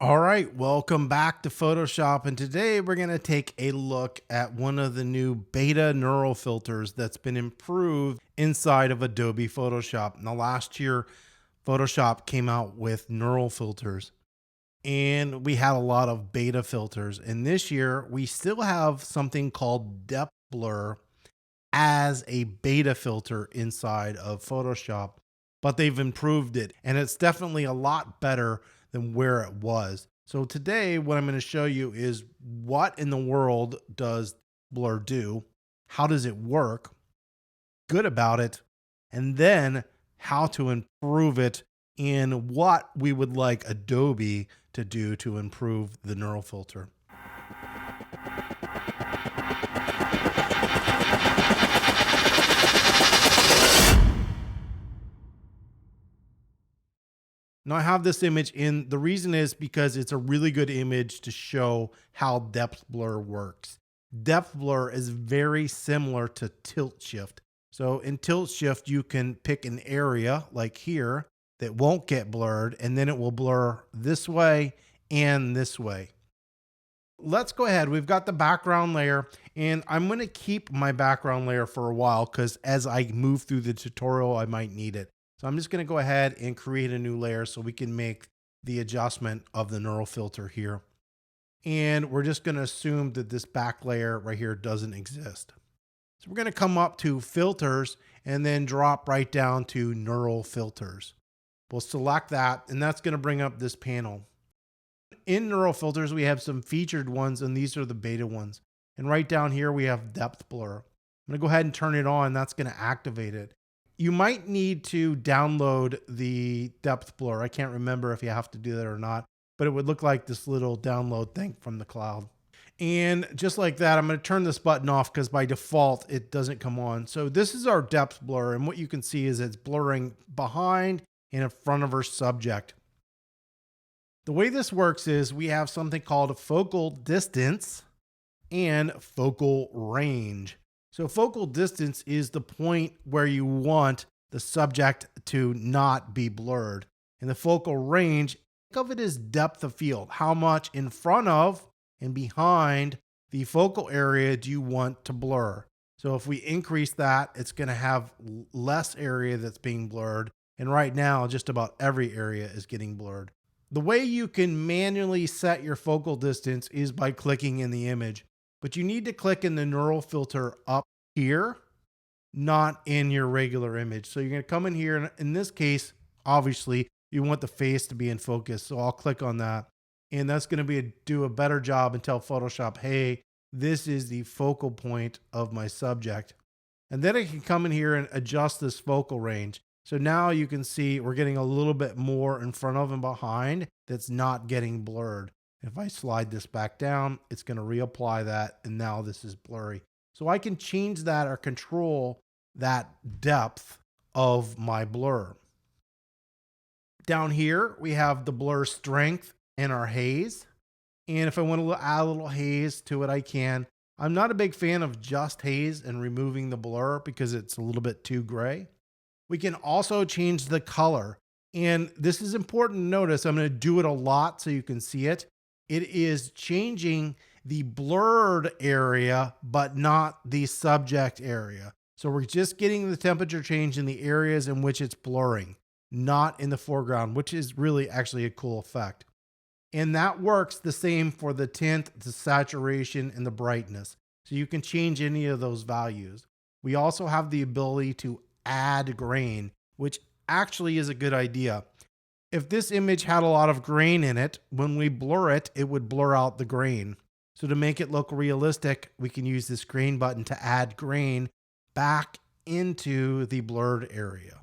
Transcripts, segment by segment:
All right, welcome back to Photoshop. And today we're going to take a look at one of the new beta neural filters that's been improved inside of Adobe Photoshop. Now, last year, Photoshop came out with neural filters and we had a lot of beta filters. And this year, we still have something called depth blur as a beta filter inside of Photoshop, but they've improved it and it's definitely a lot better than where it was. So today what I'm going to show you is what in the world does blur do? How does it work? Good about it, and then how to improve it and what we would like Adobe to do to improve the neural filter. Now I have this image in. The reason is because it's a really good image to show how depth blur works. Depth blur is very similar to tilt shift. So in tilt shift, you can pick an area like here that won't get blurred, and then it will blur this way and this way. Let's go ahead. We've got the background layer, and I'm going to keep my background layer for a while because as I move through the tutorial, I might need it. So I'm just going to go ahead and create a new layer so we can make the adjustment of the neural filter here. And we're just going to assume that this back layer right here doesn't exist. So we're going to come up to filters and then drop right down to neural filters. We'll select that, and that's going to bring up this panel. In neural filters, we have some featured ones, and these are the beta ones. And right down here, we have depth blur. I'm going to go ahead and turn it on. That's going to activate it. You might need to download the depth blur. I can't remember if you have to do that or not, but it would look like this little download thing from the cloud. And just like that, I'm going to turn this button off because by default, it doesn't come on. So this is our depth blur. And what you can see is it's blurring behind and in front of our subject. The way this works is we have something called a focal distance and focal range. So focal distance is the point where you want the subject to not be blurred. And the focal range, think of it as depth of field. How much in front of and behind the focal area do you want to blur? So if we increase that, it's going to have less area that's being blurred. And right now, just about every area is getting blurred. The way you can manually set your focal distance is by clicking in the image, but you need to click in the neural filter up here, not in your regular image. So you're going to come in here, and in this case, obviously, you want the face to be in focus. So I'll click on that, and that's going to do a better job and tell Photoshop, hey, this is the focal point of my subject. And then I can come in here and adjust this focal range. So now you can see we're getting a little bit more in front of and behind that's not getting blurred. If I slide this back down, it's going to reapply that, and now this is blurry. So I can change that or control that depth of my blur. Down here, we have the blur strength and our haze. And if I want to add a little haze to it, I can. I'm not a big fan of just haze and removing the blur because it's a little bit too gray. We can also change the color. And this is important to notice. I'm going to do it a lot so you can see it. It is changing the blurred area, but not the subject area. So we're just getting the temperature change in the areas in which it's blurring, not in the foreground, which is really actually a cool effect. And that works the same for the tint, the saturation, and the brightness. So you can change any of those values. We also have the ability to add grain, which actually is a good idea. If this image had a lot of grain in it, when we blur it, it would blur out the grain. So to make it look realistic, we can use this grain button to add grain back into the blurred area.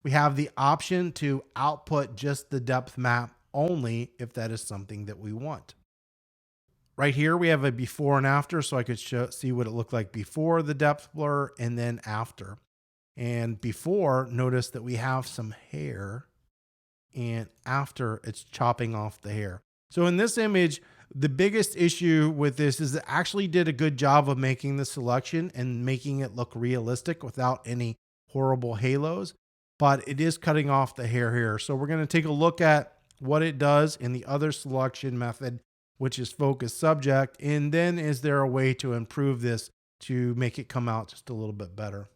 We have the option to output just the depth map only if that is something that we want. Right here, we have a before and after, so I could see what it looked like before the depth blur and then after. And before, notice that we have some hair, and after, it's chopping off the hair. So in this image, the biggest issue with this is it actually did a good job of making the selection and making it look realistic without any horrible halos, but it is cutting off the hair here. So we're going to take a look at what it does in the other selection method, which is focus subject, and then is there a way to improve this to make it come out just a little bit better.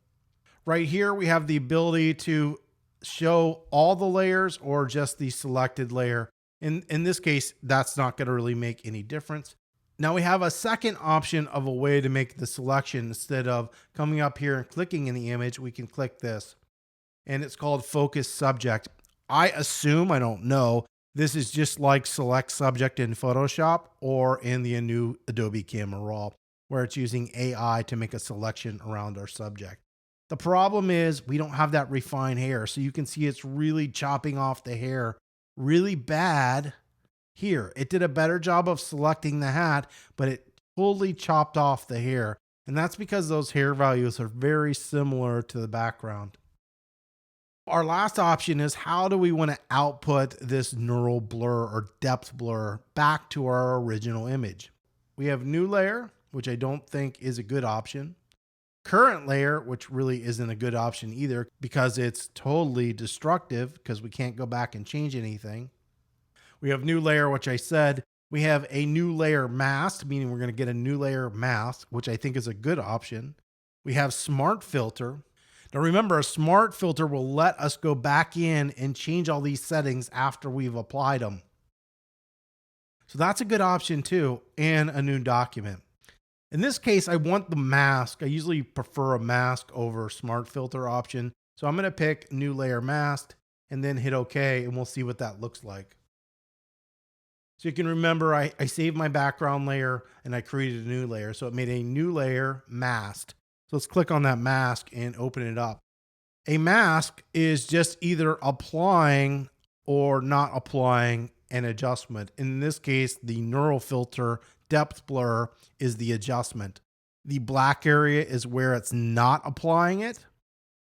Right here, we have the ability to show all the layers or just the selected layer. In this case, that's not going to really make any difference. Now we have a second option of a way to make the selection. Instead of coming up here and clicking in the image, we can click this, and it's called focus subject. I assume, I don't know, this is just like select subject in Photoshop or in the new Adobe Camera Raw, where it's using AI to make a selection around our subject. The problem is we don't have that refined hair. So you can see it's really chopping off the hair really bad here. It did a better job of selecting the hat, but it totally chopped off the hair. And that's because those hair values are very similar to the background. Our last option is, how do we want to output this neural blur or depth blur back to our original image? We have new layer, which I don't think is a good option. Current layer, which really isn't a good option either because it's totally destructive because we can't go back and change anything. We have new layer, which I said. We have a new layer mask, meaning we're going to get a new layer mask, which I think is a good option. We have smart filter. Now remember, a smart filter will let us go back in and change all these settings after we've applied them. So that's a good option too, and a new document. In this case, I want the mask. I usually prefer a mask over smart filter option. So I'm going to pick new layer mask and then hit OK, and we'll see what that looks like. So you can remember I saved my background layer and I created a new layer. So it made a new layer masked. So let's click on that mask and open it up. A mask is just either applying or not applying an adjustment. In this case, the neural filter depth blur is the adjustment. The black area is where it's not applying it.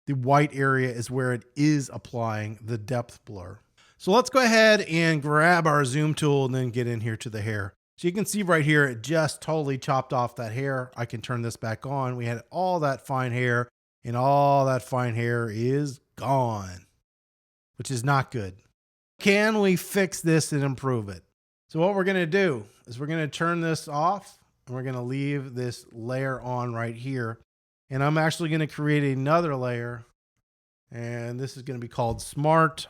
The white area is where it is applying the depth blur. So let's go ahead and grab our zoom tool and then get in here to the hair. So you can see right here, it just totally chopped off that hair. I can turn this back on. We had all that fine hair, and all that fine hair is gone, which is not good. Can we fix this and improve it? So what we're going to do is we're going to turn this off, and we're going to leave this layer on right here. And I'm actually going to create another layer, and this is going to be called Smart,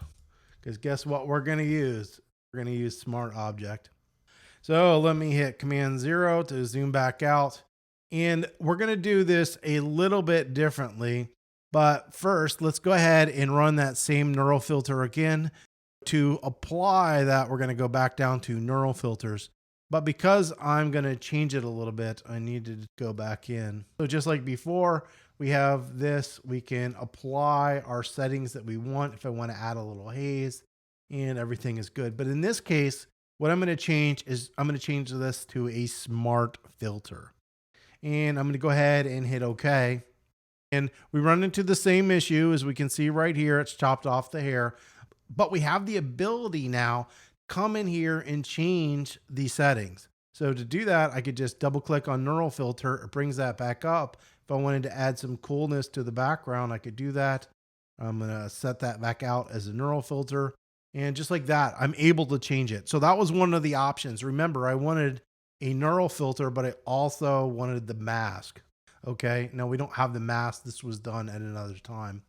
because guess what we're going to use? We're going to use Smart Object. So let me hit Command 0 to zoom back out. And we're going to do this a little bit differently. But first, let's go ahead and run that same neural filter again. To apply that, we're going to go back down to neural filters. But because I'm going to change it a little bit, I need to go back in. So just like before, we have this. We can apply our settings that we want. If I want to add a little haze, and everything is good. But in this case, what I'm going to change is I'm going to change this to a smart filter. And I'm going to go ahead and hit OK. And we run into the same issue. As we can see right here, it's chopped off the hair. But we have the ability now to come in here and change the settings. So to do that, I could just double click on neural filter. It brings that back up. If I wanted to add some coolness to the background, I could do that. I'm going to set that back out as a neural filter. And just like that, I'm able to change it. So that was one of the options. Remember, I wanted a neural filter, but I also wanted the mask. Okay, now we don't have the mask. This was done at another time.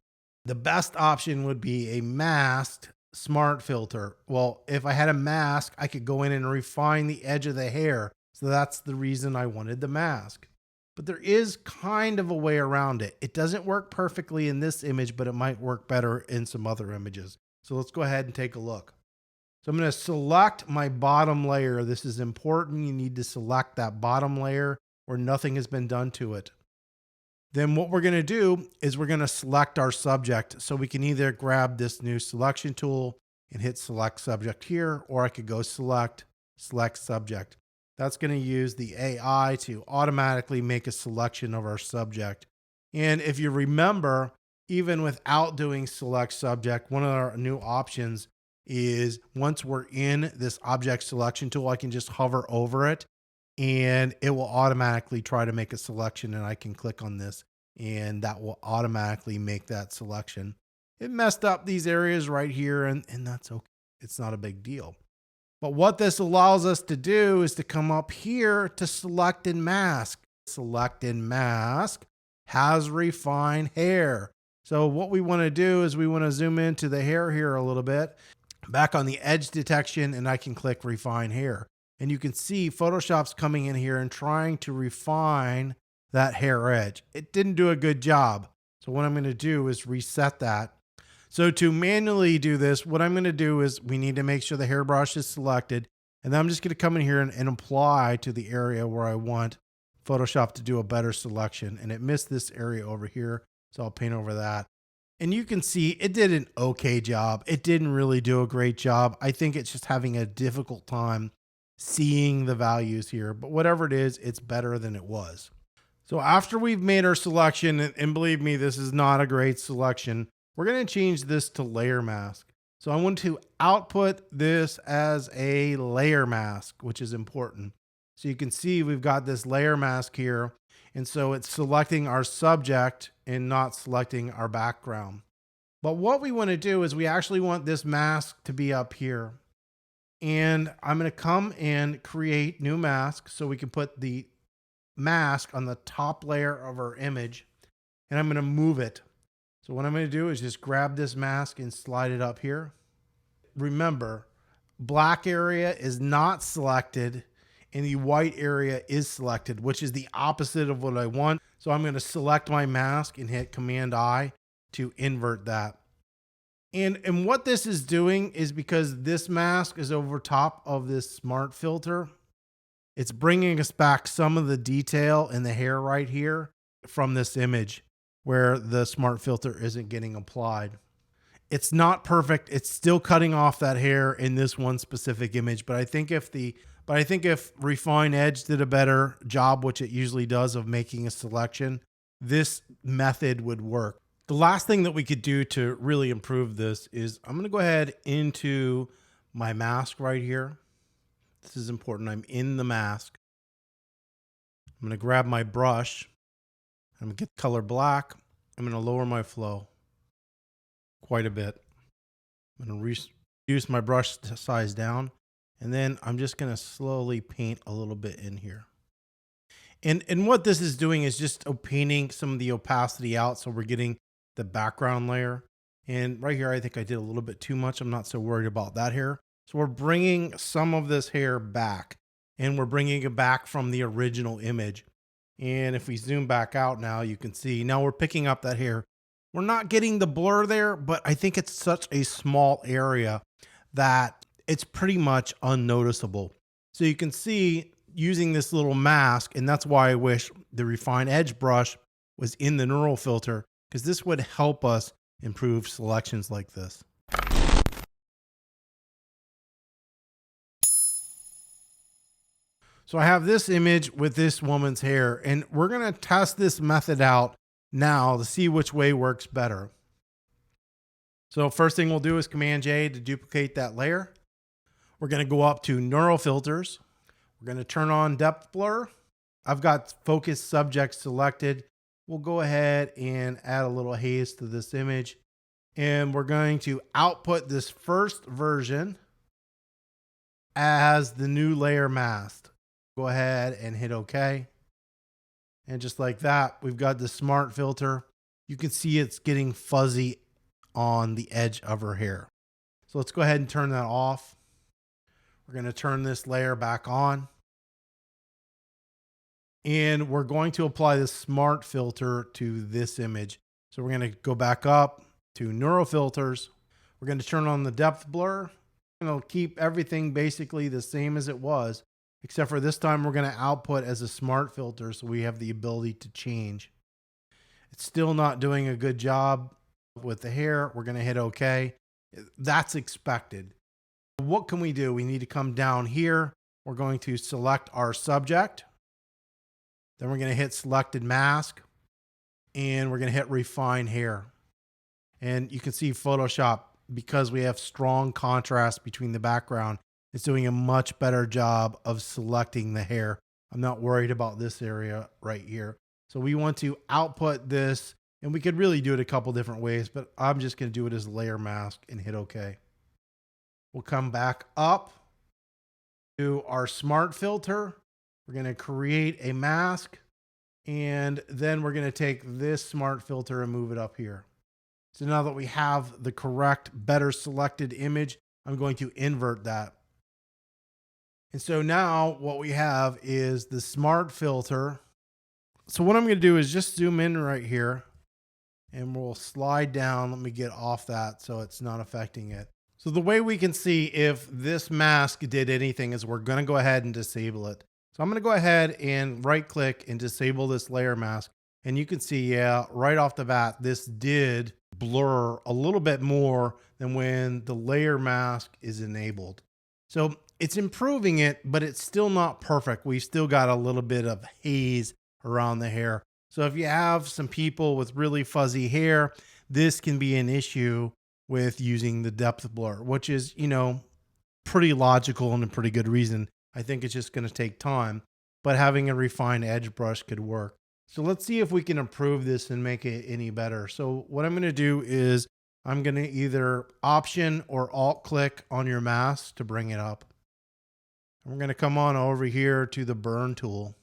The best option would be a masked smart filter. Well, if I had a mask, I could go in and refine the edge of the hair. So that's the reason I wanted the mask. But there is kind of a way around it. It doesn't work perfectly in this image, but it might work better in some other images. So let's go ahead and take a look. So I'm going to select my bottom layer. This is important. You need to select that bottom layer where nothing has been done to it. Then what we're going to do is we're going to select our subject. So we can either grab this new selection tool and hit select subject here, or I could go select subject. That's going to use the AI to automatically make a selection of our subject. And if you remember, even without doing select subject, one of our new options is once we're in this object selection tool, I can just hover over it and it will automatically try to make a selection, and I can click on this and that will automatically make that selection. It messed up these areas right here, and that's okay. It's not a big deal. But what this allows us to do is to come up here to select and mask. Select and mask has refine hair. So what we want to do is we want to zoom into the hair here a little bit, back on the edge detection, and I can click refine hair. And you can see Photoshop's coming in here and trying to refine that hair edge. It didn't do a good job. So what I'm going to do is reset that. So to manually do this, what I'm going to do is we need to make sure the hairbrush is selected. And then I'm just going to come in here and apply to the area where I want Photoshop to do a better selection. And it missed this area over here. So I'll paint over that. And you can see it did an okay job. It didn't really do a great job. I think it's just having a difficult time seeing the values here. But whatever it is, it's better than it was. So after we've made our selection, and believe me, this is not a great selection, we're going to change this to layer mask. So I want to output this as a layer mask, which is important. So you can see we've got this layer mask here. And so it's selecting our subject and not selecting our background. But what we want to do is we actually want this mask to be up here. And I'm going to come and create new mask so we can put the mask on the top layer of our image. And I'm going to move it. So what I'm going to do is just grab this mask and slide it up here. Remember, black area is not selected and the white area is selected, which is the opposite of what I want. So I'm going to select my mask and hit Command I to invert that. And what this is doing is because this mask is over top of this smart filter, it's bringing us back some of the detail in the hair right here from this image where the smart filter isn't getting applied. It's not perfect. It's still cutting off that hair in this one specific image, but I think if Refine Edge did a better job, which it usually does, of making a selection, this method would work. The last thing that we could do to really improve this is I'm going to go ahead into my mask right here. This is important. I'm in the mask. I'm going to grab my brush. I'm going to get color black. I'm going to lower my flow quite a bit. I'm going to reduce my brush size down. And then I'm just going to slowly paint a little bit in here. And what this is doing is just painting some of the opacity out. So we're getting the background layer. And right here, I think I did a little bit too much. I'm not so worried about that hair. So we're bringing some of this hair back, and we're bringing it back from the original image. And if we zoom back out now, you can see now we're picking up that hair. We're not getting the blur there, but I think it's such a small area that it's pretty much unnoticeable. So you can see using this little mask, and that's why I wish the Refine Edge brush was in the neural filter, because this would help us improve selections like this. So I have this image with this woman's hair, and we're going to test this method out now to see which way works better. So first thing we'll do is Command J to duplicate that layer. We're going to go up to Neural Filters. We're going to turn on Depth Blur. I've got Focus Subject selected. We'll go ahead and add a little haze to this image. And we're going to output this first version as the new layer mask. Go ahead and hit OK. And just like that, we've got the smart filter. You can see it's getting fuzzy on the edge of her hair. So let's go ahead and turn that off. We're going to turn this layer back on. And we're going to apply the smart filter to this image. So we're going to go back up to Neural Filters. We're going to turn on the depth blur. It'll keep everything basically the same as it was, except for this time we're going to output as a smart filter so we have the ability to change. It's still not doing a good job with the hair. We're going to hit OK. That's expected. What can we do? We need to come down here. We're going to select our subject. Then we're going to hit Selected Mask. And we're going to hit Refine Hair. And you can see Photoshop, because we have strong contrast between the background, it's doing a much better job of selecting the hair. I'm not worried about this area right here. So we want to output this, and we could really do it a couple different ways, but I'm just going to do it as layer mask and hit OK. We'll come back up to our smart filter. We're going to create a mask, and then we're going to take this smart filter and move it up here. So now that we have the correct, better selected image, I'm going to invert that. And so now what we have is the smart filter. So what I'm going to do is just zoom in right here, and we'll slide down. Let me get off that so it's not affecting it. So the way we can see if this mask did anything is we're going to go ahead and disable it. So I'm going to go ahead and right click and disable this layer mask. And you can see, yeah, right off the bat, this did blur a little bit more than when the layer mask is enabled. So it's improving it, but it's still not perfect. We've still got a little bit of haze around the hair. So if you have some people with really fuzzy hair, this can be an issue with using the depth blur, which is, pretty logical and a pretty good reason. I think it's just going to take time, but having a refined edge brush could work. So let's see if we can improve this and make it any better. So what I'm going to do is I'm going to either Option or Alt click on your mask to bring it up. We're going to come on over here to the burn tool.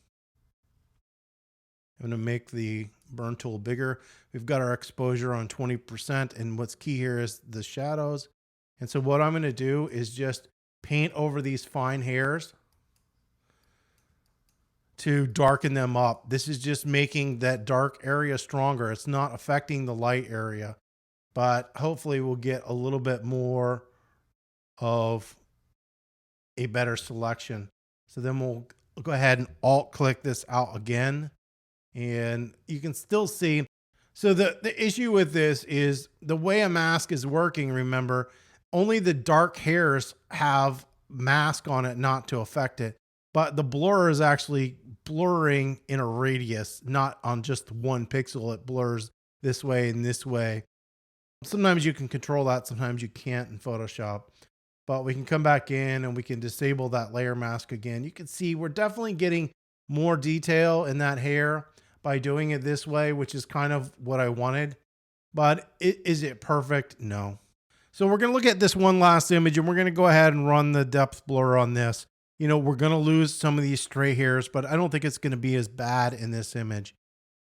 I'm going to make the burn tool bigger. We've got our exposure on 20%, and what's key here is the shadows. And so what I'm going to do is just paint over these fine hairs to darken them up. This is just making that dark area stronger. It's not affecting the light area, but hopefully we'll get a little bit more of a better selection. So then we'll go ahead and Alt click this out again. And you can still see. So the issue with this is the way a mask is working. Remember, only the dark hairs have mask on it not to affect it. But the blur is actually blurring in a radius, not on just one pixel. It blurs this way and this way. Sometimes you can control that, sometimes you can't in Photoshop. But we can come back in and we can disable that layer mask again. You can see we're definitely getting more detail in that hair by doing it this way, which is kind of what I wanted. But is it perfect? No. So we're going to look at this one last image, and we're going to go ahead and run the depth blur on this. We're going to lose some of these stray hairs, but I don't think it's going to be as bad in this image.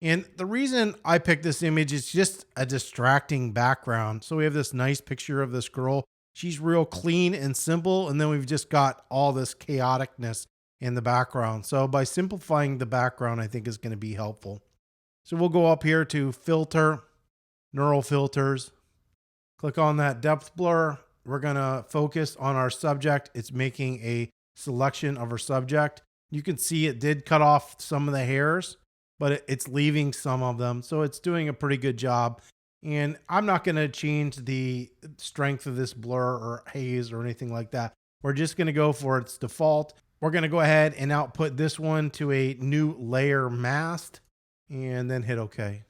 And the reason I picked this image is just a distracting background. So we have this nice picture of this girl. She's real clean and simple. And then we've just got all this chaoticness in the background. So by simplifying the background, I think is going to be helpful. So we'll go up here to Filter, Neural Filters, click on that depth blur. We're going to focus on our subject. It's making a selection of our subject. You can see it did cut off some of the hairs, but it's leaving some of them. So it's doing a pretty good job. And I'm not going to change the strength of this blur or haze or anything like that. We're just going to go for its default. We're going to go ahead and output this one to a new layer masked and then hit OK.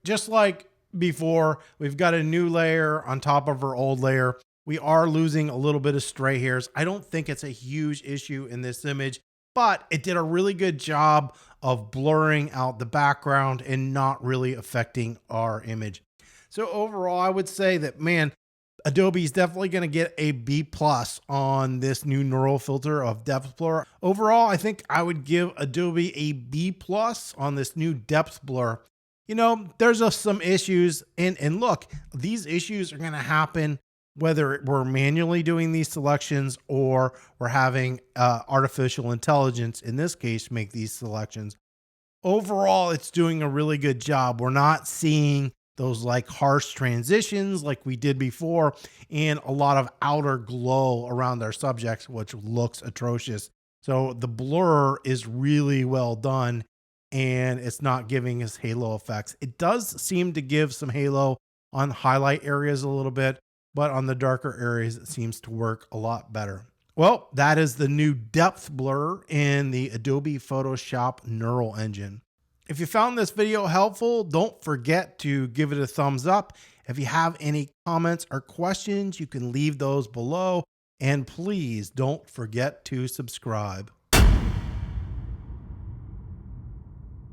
Just like before, we've got a new layer on top of our old layer. We are losing a little bit of stray hairs. I don't think it's a huge issue in this image, but it did a really good job of blurring out the background and not really affecting our image. So overall, I would say that, man, Adobe is definitely going to get a B+ on this new neural filter of depth blur. Overall, I think I would give Adobe a B+ on this new depth blur. There's some issues, and look, these issues are going to happen whether we're manually doing these selections or we're having artificial intelligence, in this case, make these selections. Overall, it's doing a really good job. We're not seeing those harsh transitions like we did before, and a lot of outer glow around our subjects, which looks atrocious. So the blur is really well done, and it's not giving us halo effects. It does seem to give some halo on highlight areas a little bit, but on the darker areas, it seems to work a lot better. Well, that is the new depth blur in the Adobe Photoshop Neural Engine. If you found this video helpful, don't forget to give it a thumbs up. If you have any comments or questions, you can leave those below. And please don't forget to subscribe.